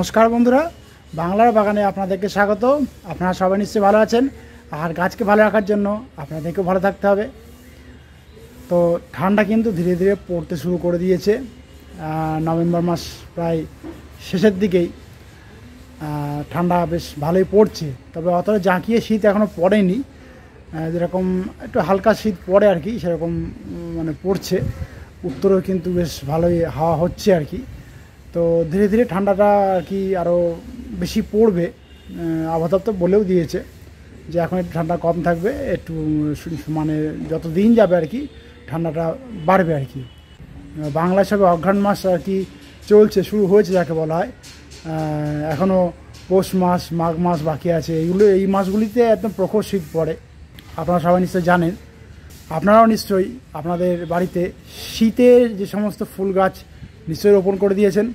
নমস্কার বন্ধুরা, বাংলার বাগানে আপনাদেরকে স্বাগত। আপনারা সবাই নিশ্চয়ই ভালো আছেন। আর গাছকে ভালো রাখার জন্য আপনাদেরকেও ভালো থাকতে হবে। তো ঠান্ডা কিন্তু ধীরে ধীরে পড়তে শুরু করে দিয়েছে। নভেম্বর মাস প্রায় শেষের দিকেই ঠান্ডা বেশ ভালোই পড়ছে, তবে অতটা জাঁকিয়ে শীত এখনও পড়েনি। যেরকম একটু হালকা শীত পড়ে আর কি, সেরকম মানে পড়ছে। উত্তরেও কিন্তু বেশ ভালোই হাওয়া হচ্ছে আর কি। তো ধীরে ধীরে ঠান্ডাটা আর কি আরও বেশি পড়বে। আবহাওয়া দপ্তর বলেও দিয়েছে যে এখন একটু ঠান্ডা কম থাকবে, একটু মানে যত দিন যাবে আর কি ঠান্ডাটা বাড়বে আর কি। বাংলা হিসাবে অঘ্রাণ মাস আর কি চলছে, শুরু হয়েছে যাকে বলা হয়। এখনও পৌষ মাস, মাঘ মাস বাকি আছে। এই মাসগুলিতে একদম প্রখর শীত পড়ে, আপনারা সবাই নিশ্চয়ই জানেন। আপনারাও নিশ্চয়ই আপনাদের বাড়িতে শীতের যে সমস্ত ফুল গাছ নিশ্চয়ই রোপণ করে দিয়েছেন।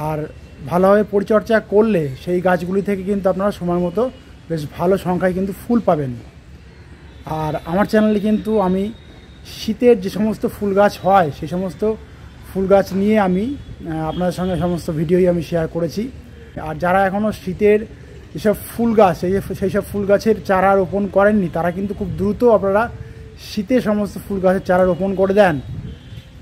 আর ভালোভাবে পরিচর্যা করলে সেই গাছগুলি থেকে কিন্তু আপনারা সময় মতো বেশ ভালো সংখ্যায় কিন্তু ফুল পাবেন। আর আমার চ্যানেলে কিন্তু আমি শীতের যে সমস্ত ফুল গাছ হয় সেই সমস্ত ফুল গাছ নিয়ে আমি আপনাদের সঙ্গে সমস্ত ভিডিওই আমি শেয়ার করেছি। আর যারা এখনও শীতের যেসব ফুল গাছ সেই সব ফুল গাছের চারা রোপণ করেননি, তারা কিন্তু খুব দ্রুত আপনারা শীতের সমস্ত ফুল গাছের চারা রোপণ করে দেন,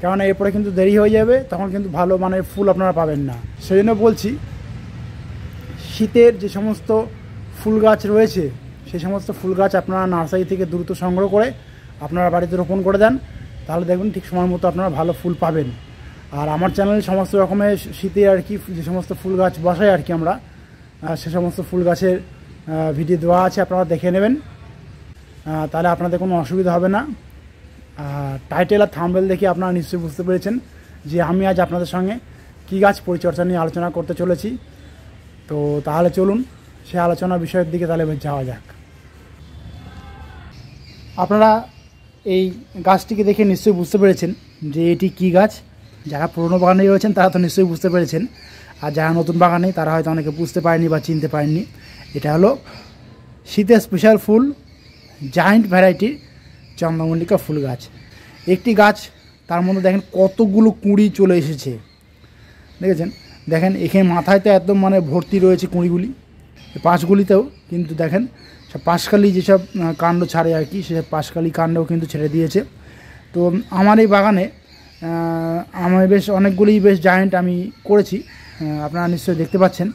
কারণ এরপরে কিন্তু দেরি হয়ে যাবে, তখন কিন্তু ভালো মানের ফুল আপনারা পাবেন না। সেই জন্য বলছি, শীতের যে সমস্ত ফুল গাছ রয়েছে সেই সমস্ত ফুল গাছ আপনারা নার্সারি থেকে দ্রুত সংগ্রহ করে আপনারা বাড়িতে রোপণ করে দেন, তাহলে দেখবেন ঠিক সময় মতো আপনারা ভালো ফুল পাবেন। আর আমার চ্যানেলে সমস্ত রকমের শীতে আর কি যে সমস্ত ফুল গাছ বসাই আর কি আমরা, সে সমস্ত ফুল গাছের ভিডিও দেওয়া আছে, আপনারা দেখে নেবেন, তাহলে আপনাদের কোনো অসুবিধা হবে না। টাইটেল আর থাম্বনেল দেখে আপনারা নিশ্চয়ই বুঝতে পেরেছেন যে আমি আজ আপনাদের সঙ্গে কী গাছ পরিচর্যা নিয়ে আলোচনা করতে চলেছি। তো তাহলে চলুন সে আলোচনার বিষয়ের দিকে তাহলে যাওয়া যাক। আপনারা এই গাছটিকে দেখে নিশ্চয়ই বুঝতে পেরেছেন যে এটি কী গাছ। যারা পুরনো বাগানে রয়েছেন তারা তো নিশ্চয়ই বুঝতে পেরেছেন, আর যারা নতুন বাগানে তারা হয়তো অনেকে বুঝতে পারেনি বা চিনতে পারেননি। এটা হলো শীতের স্পেশাল ফুল, জায়ান্ট ভ্যারাইটির চন্দ্রমল্লিকা ফুল গাছ। একটি গাছ, তার মধ্যে দেখেন কতগুলো কুঁড়ি চলে এসেছে, দেখেছেন? দেখেন এখানে মাথায় তো একদম মানে ভর্তি রয়েছে কুঁড়িগুলি, পাশগুলিতেও কিন্তু দেখেন সব পাশকালি যেসব কাণ্ড ছাড়ে আর কি, সেসব পাশকালি কাণ্ডও কিন্তু ছেড়ে দিয়েছে। তো আমার এই বাগানে আমার বেশ অনেকগুলি বেশ জায়ান্ট আমি করেছি, আপনারা নিশ্চয়ই দেখতে পাচ্ছেন।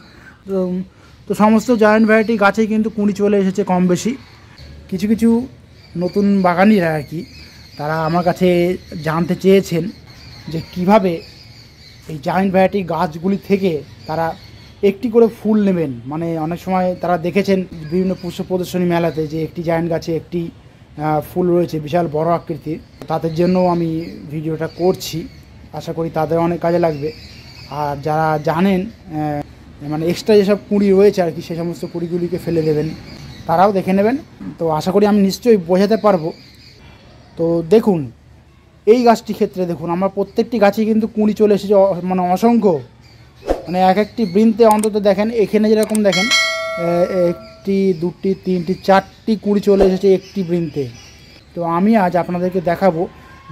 তো সমস্ত জায়ান্ট ভ্যারাইটি গাছেই কিন্তু কুঁড়ি চলে এসেছে কম বেশি। কিছু কিছু নতুন বাগানিরা আর কি, তারা আমার কাছে জানতে চেয়েছেন যে কিভাবে এই জায়ান্ট ভ্যারাইটি গাছগুলি থেকে তারা একটি করে ফুল নেবেন। মানে অনেক সময় তারা দেখেছেন বিভিন্ন পুষ্প প্রদর্শনী মেলাতে যে একটি জায়ান্ট গাছে একটি ফুল রয়েছে বিশাল বড় আকৃতির। তাদের জন্য আমি ভিডিওটা করছি, আশা করি তাদের অনেক কাজে লাগবে। আর যারা জানেন মানে এক্সট্রা যেসব কুঁড়ি রয়েছে আর কি, সে সমস্ত কুঁড়িগুলিকে ফেলে দেবেন, তারাও দেখে নেবেন। তো আশা করি আমি নিশ্চয়ই বোঝাতে পারবো। তো দেখুন এই গাছটির ক্ষেত্রে দেখুন, আমার প্রত্যেকটি গাছে কিন্তু কুঁড়ি চলে এসেছে, মানে অসংখ্য, মানে এক একটি বৃন্তে অন্তত দেখেন, এখানে যেরকম দেখেন একটি, দুটি, তিনটি, চারটি কুঁড়ি চলে এসেছে একটি বৃন্তে। তো আমি আজ আপনাদেরকে দেখাবো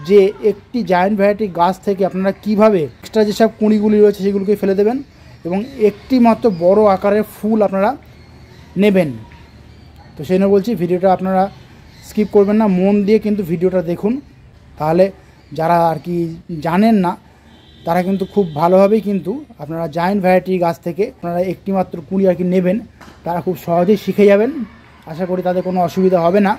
যে একটি জায়ান্ট ভ্যারাইটি গাছ থেকে আপনারা কিভাবে এক্সট্রা যেসব কুঁড়িগুলি রয়েছে সেগুলোকে ফেলে দেবেন এবং একটি মাত্র বড় আকারের ফুল আপনারা নেবেন। তো সেই জন্য বলছি ভিডিওটা আপনারা স্কিপ করবেন না, মন দিয়ে কিন্তু ভিডিওটা দেখুন, তাহলে যারা আর কি জানেন না তারা কিন্তু খুব ভালোভাবেই কিন্তু আপনারা জায়ান্ট ভ্যারাইটি গাছ থেকে আপনারা একটি মাত্র কুঁড়ি আর কি নেবেন, তারা খুব সহজেই শিখে যাবেন। আশা করি তাদের কোনো অসুবিধা হবে না।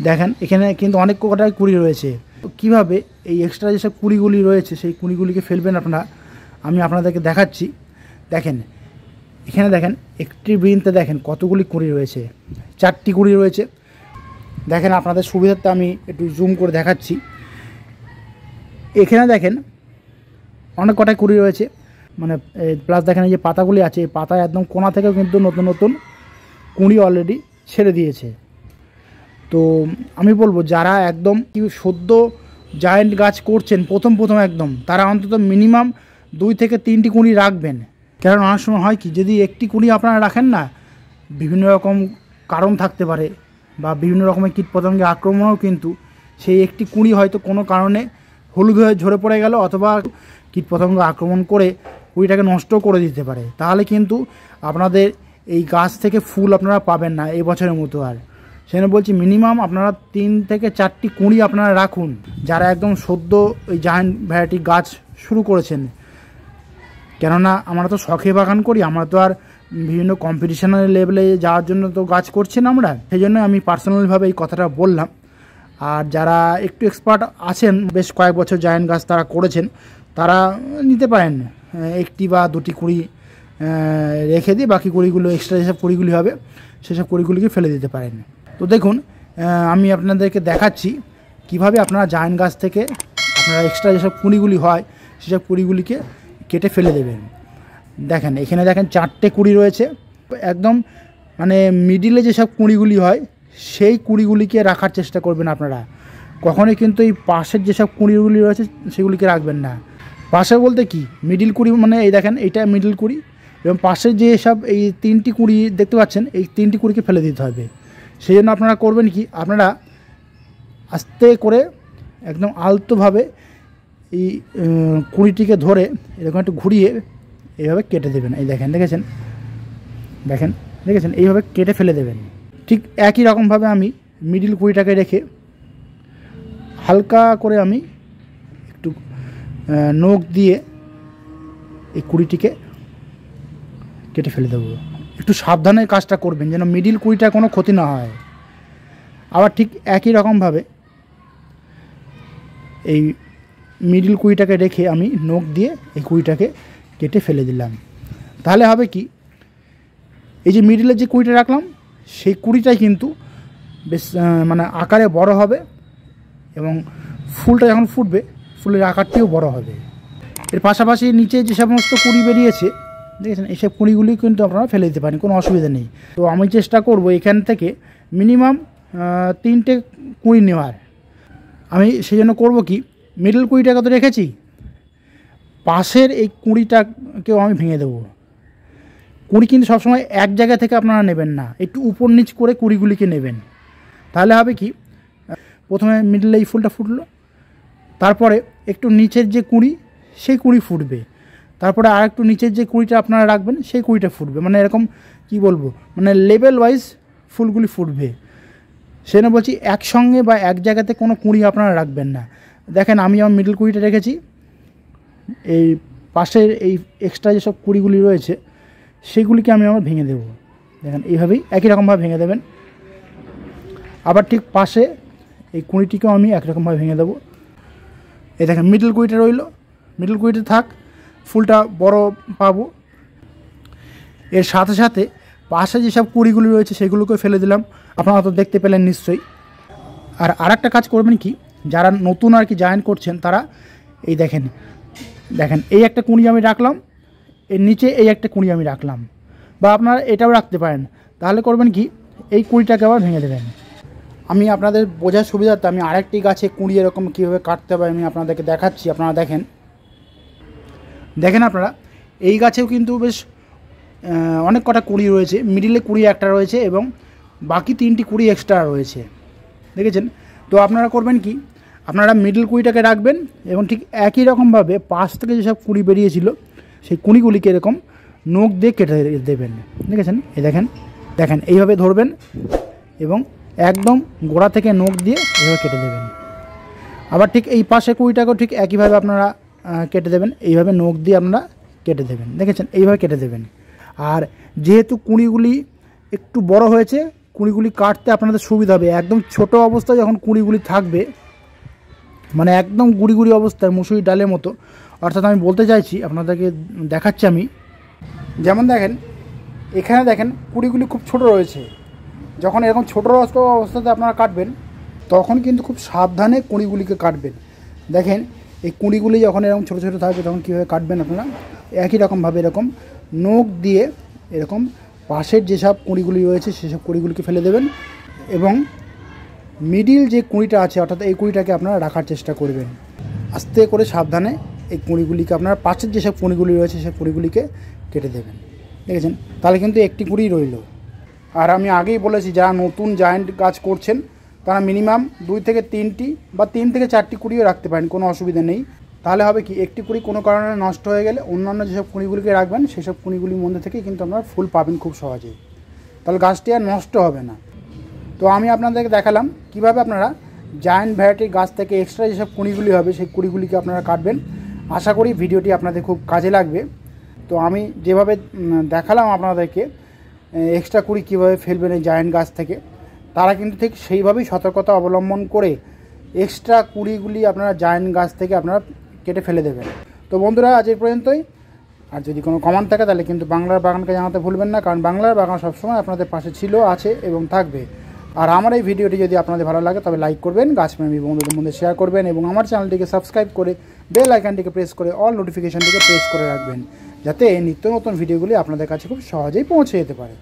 দেখেন এখানে কিন্তু অনেক কটাই কুঁড়ি রয়েছে। তো কীভাবে এই এক্সট্রা যেসব কুঁড়িগুলি রয়েছে সেই কুঁড়িগুলিকে ফেলবেন আপনারা, আমি আপনাদেরকে দেখাচ্ছি। দেখেন এখানে দেখেন একটি বৃন্তে দেখেন কতগুলি কুঁড়ি রয়েছে, চারটি কুঁড়ি রয়েছে। দেখেন আপনাদের সুবিধার্থে আমি একটু জুম করে দেখাচ্ছি। এখানে দেখেন অনেক কটাই কুঁড়ি রয়েছে, মানে প্লাস দেখেন এই যে পাতাগুলি আছে, এই পাতায় একদম কোণা থেকেও কিন্তু নতুন নতুন কুঁড়ি অলরেডি ছেড়ে দিয়েছে। তো আমি বলবো যারা একদম সদ্য জায়ান্ট গাছ করছেন প্রথম একদম, তারা অন্তত মিনিমাম 2 থেকে 3টি কুঁড়ি রাখবেন। কারণ অনেক সময় হয় কি, যদি একটি কুঁড়ি আপনারা রাখেন না, বিভিন্ন রকম কারণ থাকতে পারে বা বিভিন্ন রকমের কীটপতঙ্গের আক্রমণও কিন্তু সেই একটি কুঁড়ি হয়তো কোনো কারণে হলুদ হয়ে ঝরে পড়ে গেল, অথবা কীটপতঙ্গ আক্রমণ করে কুড়িটাকে নষ্ট করে দিতে পারে। তাহলে কিন্তু আপনাদের এই গাছ থেকে ফুল আপনারা পাবেন না এই বছরের মতো। আর সেজন্য বলছি মিনিমাম আপনারা 3 থেকে 4টি কুঁড়ি আপনারা রাখুন, যারা একদম সদ্য ওই জায়ান্ট ভ্যারাইটি গাছ শুরু করেছেন। কেননা আমরা তো শখে বাগান করি, আমরা তো আর বিভিন্ন কম্পিটিশনের লেভেলে যাওয়ার জন্য তো গাছ করছি না আমরা। সেই জন্য আমি পার্সোনালভাবে এই কথাটা বললাম। আর যারা একটু এক্সপার্ট আছেন, বেশ কয়েক বছর জায়ান্ট গাছ তারা করেছেন, তারা নিতে পারেন 1টি বা 2টি কুঁড়ি রেখে দিয়ে বাকি কুঁড়িগুলো এক্সট্রা যেসব কুঁড়িগুলি হবে সেসব কুঁড়িগুলিকে ফেলে দিতে পারেন। তো দেখুন আমি আপনাদেরকে দেখাচ্ছি কিভাবে আপনারা জায়ান্ট গাছ থেকে আপনারা এক্সট্রা যেসব কুঁড়িগুলি হয় সেসব কুঁড়িগুলিকে কেটে ফেলে দেবেন। দেখেন এখানে দেখেন 4টে কুঁড়ি রয়েছে। একদম মানে মিডিলে যেসব কুঁড়িগুলি হয় সেই কুঁড়িগুলিকে রাখার চেষ্টা করবেন আপনারা। কখনোই কিন্তু এই পাশের যেসব কুঁড়িগুলি রয়েছে সেগুলিকে রাখবেন না। পাশে বলতে কি, মিডিল কুঁড়ি, মানে এই দেখেন এইটা মিডিল কুঁড়ি, এবং পাশের যে সব এই 3টি কুঁড়ি দেখতে পাচ্ছেন এই 3টি কুঁড়িকে ফেলে দিতে হবে। সেই জন্য আপনারা করবেন কি, আপনারা আস্তে করে একদম আলতোভাবে এই কুঁড়িটিকে ধরে এরকম একটু ঘুরিয়ে এইভাবে কেটে দেবেন। এই দেখেন দেখেছেন এইভাবে কেটে ফেলে দেবেন। ঠিক একই রকমভাবে আমি মিডিল কুঁড়িটাকে রেখে হালকা করে আমি একটু নখ দিয়ে এই কুঁড়িটিকে কেটে ফেলে দেবো। একটু সাবধানে কাজটা করবেন যেন মিডিল কুঁড়িটা কোনো ক্ষতি না হয়। আবার ঠিক একই রকমভাবে এই মিডিল কুঁড়িটাকে রেখে আমি নখ দিয়ে এই কুঁড়িটাকে কেটে ফেলে দিলাম। তাহলে হবে কি, এই যে মিডিলের যে কুঁড়িটা রাখলাম সেই কুঁড়িটাই কিন্তু বেশ মানে আকারে বড় হবে, এবং ফুলটা যখন ফুটবে ফুলের আকারটিও বড় হবে। এর পাশাপাশি নিচে যে সমস্ত কুঁড়ি বেরিয়েছে দেখেছেন এইসব কুঁড়িগুলি কিন্তু আপনারা ফেলে দিতে পারেন, কোনো অসুবিধা নেই। তো আমি চেষ্টা করব এখান থেকে মিনিমাম 3টে কুঁড়ি নেওয়ার। আমি সেই জন্য করবো কি, মিডল কুঁড়িটাকে তো রেখেছি, পাশের এই কুঁড়িটাকেও আমি ভেঙে দেবো। কুঁড়ি কিন্তু সবসময় এক জায়গা থেকে আপনারা নেবেন না, একটু উপর নিচ করে কুঁড়িগুলিকে নেবেন। তাহলে হবে কি, প্রথমে মিডলে এই ফুলটা ফুটলো, তারপরে একটু নিচের যে কুঁড়ি সেই কুঁড়ি ফুটবে, তারপরে আর একটু নিচের যে কুঁড়িটা আপনারা রাখবেন সেই কুঁড়িটা ফুটবে। মানে এরকম কি বলবো, মানে লেভেল ওয়াইজ ফুলগুলি ফুটবে। সেজন্য বলছি একসঙ্গে বা এক জায়গাতে কোনো কুঁড়ি আপনারা রাখবেন না। দেখেন আমি আমার মিডল কুঁড়িটা রেখেছি, এই পাশের এই এক্সট্রা যেসব কুঁড়িগুলি রয়েছে সেগুলিকে আমি আমার ভেঙে দেবো। দেখেন এইভাবেই একই রকমভাবে ভেঙে দেবেন। আবার ঠিক পাশে এই কুঁড়িটিকেও আমি একরকমভাবে ভেঙে দেবো। এই দেখেন মিডল কুঁড়িটা রইল, মিডল কুঁড়িটা থাক, ফুলটা বড় পাবো। এর সাথে সাথে পাশে যেসব কুঁড়িগুলি রয়েছে সেগুলোকে ফেলে দিলাম, আপনারা তো দেখতে পেলেন নিশ্চয়ই। আর আরেকটা কাজ করবেন কি, যারা নতুন আর কি জয়েন করছেন তারা এই দেখেন এই একটা কুঁড়ি আমি রাখলাম, এর নিচে এই একটা কুঁড়ি আমি রাখলাম, বা আপনারা এটাও রাখতে পারেন। তাহলে করবেন কি, এই কুঁড়িটাকে আবার ভেঙে দেবেন। আমি আপনাদের বোঝার সুবিধার্থে আমি আরেকটি গাছে কুঁড়ি এরকম কীভাবে কাটতে হবে আমি আপনাদেরকে দেখাচ্ছি। আপনারা দেখেন আপনারা এই গাছেও কিন্তু বেশ অনেক কটা কুঁড়ি রয়েছে, মিডিলে কুঁড়ি একটা রয়েছে এবং বাকি 3টি কুঁড়ি এক্সট্রা রয়েছে, দেখেছেন। তো আপনারা করবেন কি, আপনারা মিডল কুঁড়িটাকে রাখবেন এবং ঠিক একই রকমভাবে পাশ থেকে যেসব কুঁড়ি বেরিয়েছিল সেই কুঁড়িগুলিকে এরকম নখ দিয়ে কেটে দেবেন। দেখেছেন, এই দেখেন এইভাবে ধরবেন এবং একদম গোড়া থেকে নখ দিয়ে এইভাবে কেটে দেবেন। আবার ঠিক এই পাশে কুঁড়িটাকেও ঠিক একইভাবে আপনারা কেটে দেবেন, এইভাবে নখ দিয়ে আপনারা কেটে দেবেন। দেখেছেন, এইভাবে কেটে দেবেন। আর যেহেতু কুঁড়িগুলি একটু বড় হয়েছে, কুঁড়িগুলি কাটতে আপনাদের সুবিধা হবে। একদম ছোট অবস্থায় যখন কুঁড়িগুলি থাকবে, মানে একদম গুড়ি গুড়ি অবস্থায় মুসুরি ডালের মতো, অর্থাৎ আমি বলতে চাইছি আপনাদেরকে দেখাচ্ছি আমি, যেমন দেখেন এখানে দেখেন কুঁড়িগুলি খুব ছোট রয়েছে। যখন এরকম ছোটো অবস্থাতে আপনারা কাটবেন তখন কিন্তু খুব সাবধানে কুঁড়িগুলিকে কাটবেন। দেখেন এই কুঁড়িগুলি যখন এরকম ছোটো ছোটো থাকবে তখন কীভাবে কাটবেন আপনারা, একই রকমভাবে এরকম নখ দিয়ে এরকম পাশের যেসব কুঁড়িগুলি রয়েছে সেসব কুঁড়িগুলিকে ফেলে দেবেন এবং মিডিল যে কুঁড়িটা আছে অর্থাৎ এই কুঁড়িটাকে আপনারা রাখার চেষ্টা করবেন। আস্তে করে সাবধানে এই কুঁড়িগুলিকে আপনারা পাশের যেসব কুঁড়িগুলি রয়েছে সেই কুঁড়িগুলিকে কেটে দেবেন। দেখেছেন, তাহলে কিন্তু একটি কুঁড়ি রইল। আর আমি আগেই বলেছি যারা নতুন জায়ান্ট গাছ করছেন তারা মিনিমাম 2 থেকে 3টি বা 3 থেকে 4টি কুঁড়িও রাখতে পারেন, কোনো অসুবিধা নেই। তাহলে হবে কি, একটি কুড়ি কোনো কারণে নষ্ট হয়ে গেলে অন্যান্য যেসব কুড়িগুলিকে রাখবেন সেসব কুড়িগুলির মধ্যে থেকেই কিন্তু আপনারা ফুল পাবেন খুব সহজেই। তাহলে গাছটি আর নষ্ট হবে না। তো আমি আপনাদেরকে দেখালাম কিভাবে আপনারা জায়ান্ট ভ্যারাইটির গাছ থেকে এক্সট্রা যেসব কুড়িগুলি হবে সেই কুড়িগুলিকে আপনারা কাটবেন। আশা করি ভিডিওটি আপনাদের খুব কাজে লাগবে। তো আমি যেভাবে দেখালাম আপনাদেরকে এক্সট্রা কুড়ি কীভাবে ফেলবেন এই জায়ান্ট গাছ থেকে, তারা কিন্তু ঠিক সেইভাবেই সতর্কতা অবলম্বন করে এক্সট্রা কুড়িগুলি আপনারা জায়ান্ট গাছ থেকে আপনারা কেটে ফেলে দেবেন। তো বন্ধুরা, আজ এই পর্যন্তই। আর যদি কোনো কমেন্ট থাকে তাহলে কিন্তু বাংলার বাগানকে জানাতে ভুলবেন না, কারণ বাংলার বাগান সবসময় আপনাদের পাশে ছিল, আছে এবং থাকবে। আর আমার এই ভিডিওটি যদি আপনাদের ভালো লাগে তবে লাইক করবেন, গাছপ্রেমী বন্ধুদের মধ্যে শেয়ার করবেন এবং আমার চ্যানেলটিকে সাবস্ক্রাইব করে বেল আইকনটিকে প্রেস করে অল নোটিফিকেশনটিকে প্রেস করে রাখবেন, যাতে নিত্য নতুন ভিডিওগুলি আপনাদের কাছে খুব সহজেই পৌঁছে যেতে পারে।